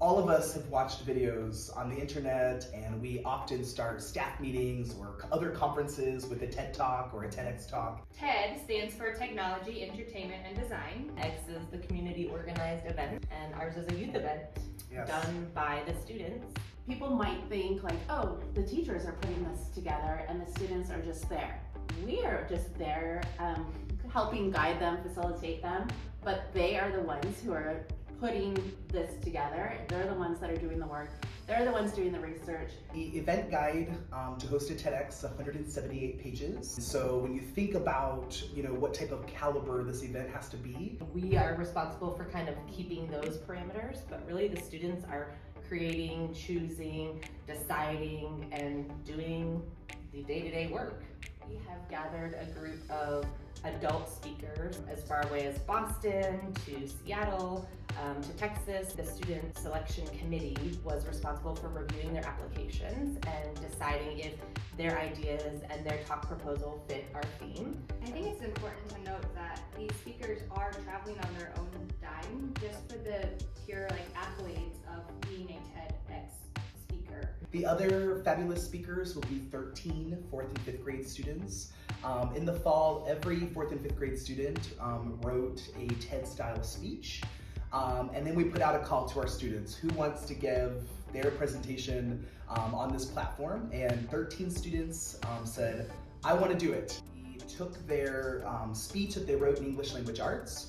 All of us have watched videos on the internet, and we often start staff meetings or other conferences with a TED Talk or a TEDx Talk. TED stands for Technology, Entertainment, and Design. X is the community organized event, and ours is a youth event done by the students. People might think like, oh, the teachers are putting this together and the students are just there. We are just there helping guide them, facilitate them, but they are the ones who are putting this together. They're the ones that are doing the work. They're the ones doing the research. The event guide to host a TEDx, 178 pages. So when you think about, what type of caliber this event has to be. We are responsible for kind of keeping those parameters, but really the students are creating, choosing, deciding, and doing the day-to-day work. We have gathered a group of adult speakers as far away as Boston to Seattle to Texas. The student selection committee was responsible for reviewing their applications and deciding if their ideas and their talk proposal fit our theme. I think it's important to note that these speakers are traveling on their own dime just for the pure accolades of being a TEDx speaker. The other fabulous speakers will be 13 4th and 5th grade students. In the fall, every 4th and 5th grade student wrote a TED-style speech. And then we put out a call to our students who wants to give their presentation on this platform. And 13 students said, I want to do it. We took their speech that they wrote in English language arts,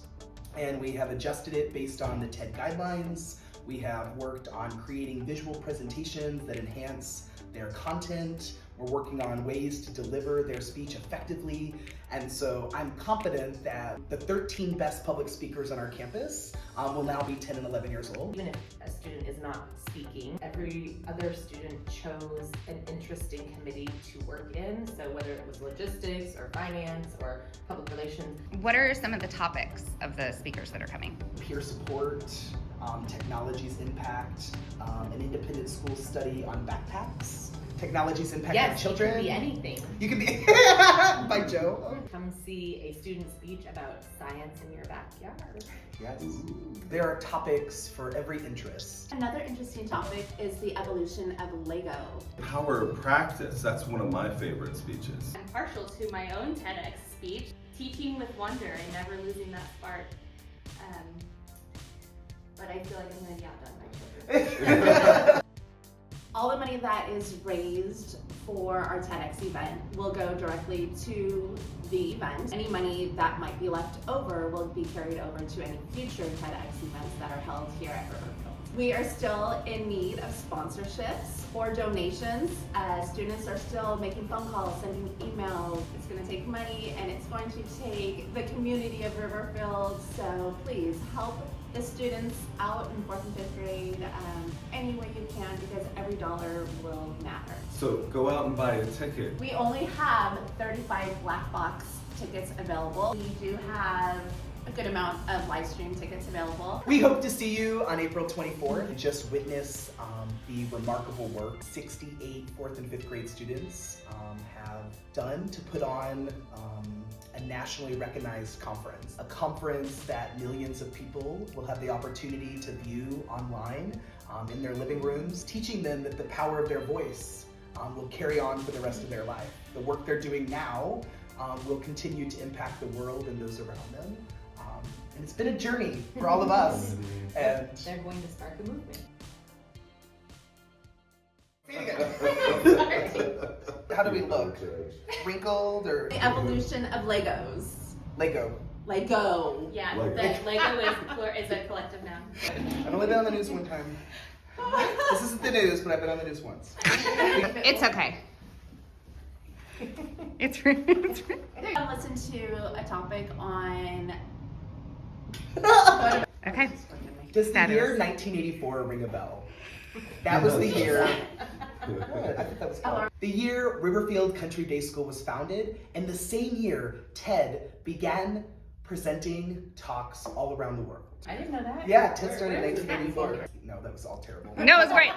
and we have adjusted it based on the TED guidelines. We have worked on creating visual presentations that enhance their content. We're working on ways to deliver their speech effectively. And so I'm confident that the 13 best public speakers on our campus will now be 10 and 11 years old. Even if a student is not speaking, every other student chose an interesting committee to work in. So whether it was logistics or finance or public relations. What are some of the topics of the speakers that are coming? Peer support, technology's impact, an independent school study on backpacks, technology's impact on children. It can be anything. You can be by Joe. Come see a student speech about science in your backyard. Yes. There are topics for every interest. Another interesting topic is the evolution of Lego. Power of practice, that's one of my favorite speeches. I'm partial to my own TEDx speech, teaching with wonder and never losing that spark. But I feel like I'm going to be outdone by children. All the money that is raised for our TEDx event will go directly to the event. Any money that might be left over will be carried over to any future TEDx events that are held here at Riverfield. We are still in need of sponsorships or donations. Students are still making phone calls, sending emails. It's going to take money, and it's going to take the community of Riverfield. So please help the students out in 4th and 5th grade any way you can, because every dollar will matter. So go out and buy a ticket. We only have 35 black box tickets available. We do have a good amount of live stream tickets available. We hope to see you on April 24th and just witness the remarkable work 68 4th and 5th grade students have done to put on a nationally recognized conference. A conference that millions of people will have the opportunity to view online in their living rooms, teaching them that the power of their voice will carry on for the rest of their life. The work they're doing now will continue to impact the world and those around them. And it's been a journey for all of us. And they're going to start the movement. say it again. How do we look? Wrinkled or? The evolution of Legos. Lego. Lego. Yeah, Lego. Lego is a collective noun. I've only been on the news one time. This isn't the news, but I've been on the news once. It's okay. It's really. I listened to a topic on. Okay. Does the Fabulous. year 1984 ring a bell? That was the year. Good, I think that was fun. The year Riverfield Country Day School was founded, and the same year TED began presenting talks all around the world. I didn't know that. Yeah, TED started in 1984. No, that was all terrible. No, it's great.